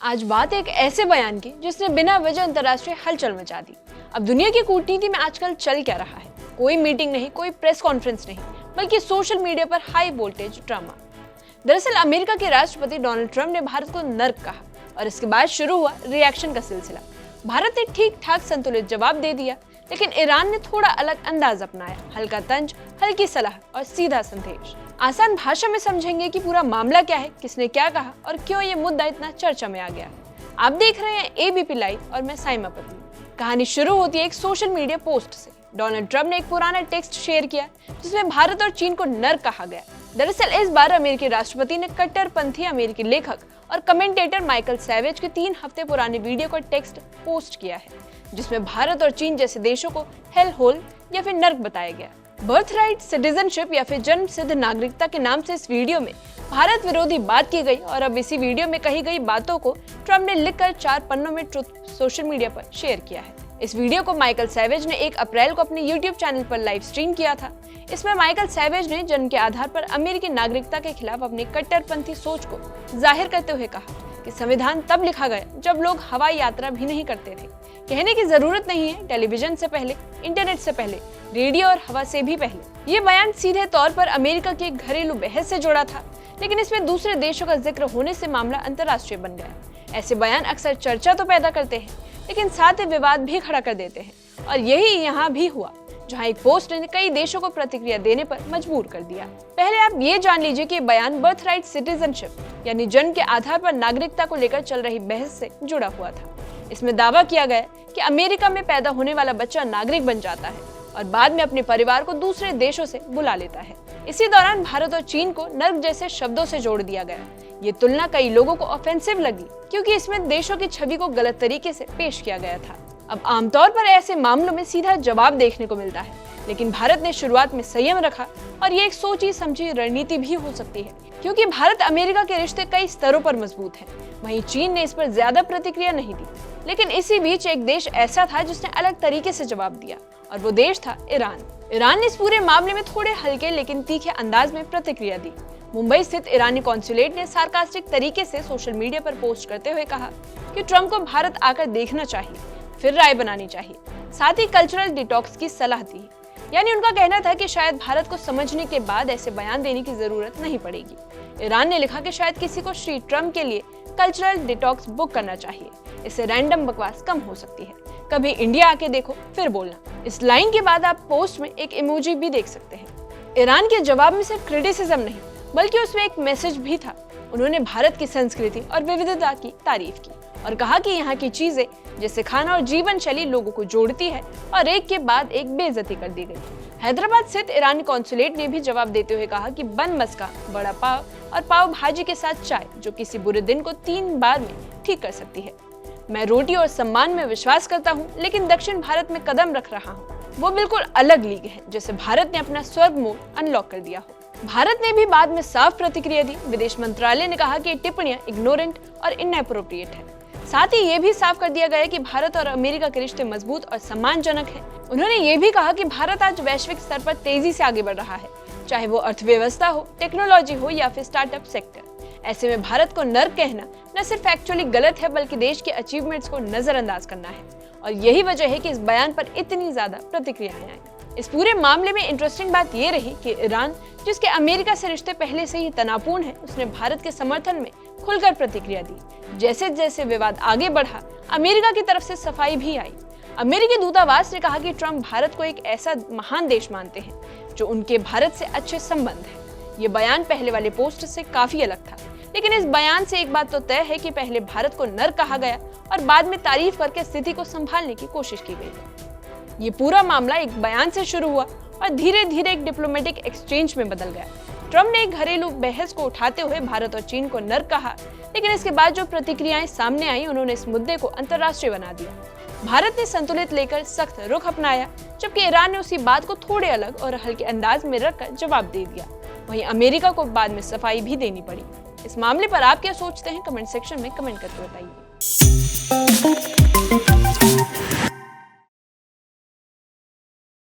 आज बात एक ऐसे बयान की जिसने बिना वजह अंतर्राष्ट्रीय हलचल मचा दी। अब दुनिया की कूटनीति में आजकल चल क्या रहा है? कोई मीटिंग नहीं, कोई प्रेस कॉन्फ्रेंस नहीं, बल्कि सोशल मीडिया पर हाई वोल्टेज ड्रामा। दरअसल अमेरिका के राष्ट्रपति डोनाल्ड ट्रंप ने भारत को नर्क कहा और इसके बाद शुरू हुआ रिएक्शन का सिलसिला। भारत ने ठीक ठाक संतुलित जवाब दे दिया, लेकिन ईरान ने थोड़ा अलग अंदाज अपनाया। हल्का तंज, हल्की सलाह और सीधा संदेश। आसान भाषा में समझेंगे कि पूरा मामला क्या है, किसने क्या कहा और क्यों ये मुद्दा इतना चर्चा में आ गया। आप देख रहे हैं एबीपी लाइव और मैं साइमा पत्नी। कहानी शुरू होती है एक सोशल मीडिया पोस्ट से। डोनाल्ड ट्रंप ने एक पुराना टेक्स्ट शेयर किया जिसमें भारत और चीन को नर्क कहा गया। दरअसल इस बार अमेरिकी राष्ट्रपति ने कट्टरपंथी अमेरिकी लेखक और कमेंटेटर माइकल सैवेज के 3 हफ्ते पुराने वीडियो का टेक्स्ट पोस्ट किया है, जिसमें भारत और चीन जैसे देशों को हेल होल या फिर नर्क बताया गया। बर्थराइट सिटीजनशिप या फिर जन्म सिद्ध नागरिकता के नाम से इस वीडियो में भारत विरोधी बात की गई और अब इसी वीडियो में कही गई बातों को ट्रंप ने लिखकर 4 पन्नों में ट्रुथ सोशल मीडिया पर शेयर किया है। इस वीडियो को माइकल सैवेज ने 1 अप्रैल को अपने YouTube चैनल पर लाइव स्ट्रीम किया था। इसमें माइकल सैवेज ने जन्म के आधार पर अमेरिकी नागरिकता के खिलाफ अपनी कट्टरपंथी सोच को जाहिर करते हुए कहा कि संविधान तब लिखा गया जब लोग हवाई यात्रा भी नहीं करते थे। कहने की जरूरत नहीं है, टेलीविजन से पहले, इंटरनेट से पहले, रेडियो और हवा से भी पहले। ये बयान सीधे तौर पर अमेरिका की एक घरेलू बहस से जुड़ा था, लेकिन इसमें दूसरे देशों का जिक्र होने से मामला अंतर्राष्ट्रीय बन गया। ऐसे बयान अक्सर चर्चा तो पैदा करते हैं, लेकिन साथ ही विवाद भी खड़ा कर देते हैं और यही यहाँ भी हुआ, जहाँ एक पोस्ट ने कई देशों को प्रतिक्रिया देने पर मजबूर कर दिया। पहले आप ये जान लीजिए कि बयान बर्थराइट सिटीजनशिप यानी जन्म के आधार पर नागरिकता को लेकर चल रही बहस से जुड़ा हुआ था। इसमें दावा किया गया कि अमेरिका में पैदा होने वाला बच्चा नागरिक बन जाता है और बाद में अपने परिवार को दूसरे देशों से बुला लेता है। इसी दौरान भारत और चीन को नर्क जैसे शब्दों से जोड़ दिया गया। ये तुलना कई लोगों को ऑफेंसिव लगी, क्योंकि इसमें देशों की छवि को गलत तरीके से पेश किया गया था। अब आमतौर पर ऐसे मामलों में सीधा जवाब देखने को मिलता है, लेकिन भारत ने शुरुआत में संयम रखा और ये एक सोची समझी रणनीति भी हो सकती है, क्योंकि भारत अमेरिका के रिश्ते कई स्तरों पर मजबूत हैं। वहीं चीन ने इस पर ज्यादा प्रतिक्रिया नहीं दी, लेकिन इसी बीच एक देश ऐसा था जिसने अलग तरीके से जवाब दिया और वो देश था ईरान। ईरान ने इस पूरे मामले में थोड़े हल्के लेकिन तीखे अंदाज में प्रतिक्रिया दी। मुंबई स्थित ईरानी कॉन्सुलेट ने सार्कास्टिक तरीके से सोशल मीडिया पर पोस्ट करते हुए कहा कि ट्रंप को भारत आकर देखना चाहिए, फिर राय बनानी चाहिए। साथ ही कल्चरल डिटॉक्स की सलाह दी। यानी उनका कहना था कि शायद भारत को समझने के बाद ऐसे बयान देने की जरूरत नहीं पड़ेगी। ईरान ने लिखा कि शायद किसी को श्री ट्रंप के लिए कल्चरल डिटॉक्स बुक करना चाहिए, इससे रैंडम बकवास कम हो सकती है। कभी इंडिया आके देखो फिर बोलना। इस लाइन के बाद आप पोस्ट में एक इमोजी भी देख सकते हैं। ईरान के जवाब में सिर्फ क्रिटिसिज्म नहीं, बल्कि उसमें एक मैसेज भी था। उन्होंने भारत की संस्कृति और विविधता की तारीफ की और कहा कि यहाँ की चीजें जैसे खाना और जीवन शैली लोगों को जोड़ती है और एक के बाद एक बेइज्जती कर दी गई। हैदराबाद स्थित ईरानी कॉन्सुलेट ने भी जवाब देते हुए कहा कि बन मस्का, बड़ा पाव और पाव भाजी के साथ चाय जो किसी बुरे दिन को 3 बार में ठीक कर सकती है। मैं रोटी और सम्मान में विश्वास करता हूँ, लेकिन दक्षिण भारत में कदम रख रहा हूँ। वो बिल्कुल अलग लीग है, जैसे भारत ने अपना स्वर्ग मोड अनलॉक कर दिया हो। भारत ने भी बाद में साफ प्रतिक्रिया दी। विदेश मंत्रालय ने कहा कि टिप्पणियां इग्नोरेंट और इनएप्रोप्रिएट है। साथ ही ये भी साफ कर दिया गया कि भारत और अमेरिका के रिश्ते मजबूत और सम्मानजनक हैं। उन्होंने ये भी कहा कि भारत आज वैश्विक स्तर पर तेजी से आगे बढ़ रहा है, चाहे वो अर्थव्यवस्था हो, टेक्नोलॉजी हो या फिर स्टार्टअप सेक्टर। ऐसे में भारत को नर्क कहना न सिर्फ एक्चुअली गलत है, बल्कि देश के अचीवमेंट्स को नजरअंदाज करना है और यही वजह है कि इस बयान पर इतनी ज्यादा प्रतिक्रियाएं आई। इस पूरे मामले में इंटरेस्टिंग बात ये रही कि ईरान, जिसके अमेरिका से रिश्ते पहले से ही तनावपूर्ण हैं, उसने भारत के समर्थन में खुलकर प्रतिक्रिया दी। जैसे जैसे विवाद आगे बढ़ा, अमेरिका की तरफ से सफाई भी आई। अमेरिकी दूतावास ने कहा कि ट्रंप भारत को एक ऐसा महान देश मानते हैं जो उनके भारत से अच्छे संबंध है। ये बयान पहले वाले पोस्ट से काफी अलग था, लेकिन इस बयान से एक बात तो तय है कि पहले भारत को नर्क कहा गया और बाद में तारीफ करके स्थिति को संभालने की कोशिश की गई। ये पूरा मामला एक बयान से शुरू हुआ और धीरे धीरे एक डिप्लोमेटिक एक्सचेंज में बदल गया। ट्रंप ने एक घरेलू बहस को उठाते हुए भारत और चीन को नर्क कहा, लेकिन इसके बाद जो प्रतिक्रियाएं सामने आई, उन्होंने इस मुद्दे को अंतर्राष्ट्रीय बना दिया। भारत ने संतुलित लेकर सख्त रुख अपनाया, जबकि ईरान ने उसी बात को थोड़े अलग और हल्के अंदाज में रखकर जवाब दे दिया। वहीं अमेरिका को बाद में सफाई भी देनी पड़ी। इस मामले पर आप क्या सोचते हैं? कमेंट सेक्शन में कमेंट करके बताइए।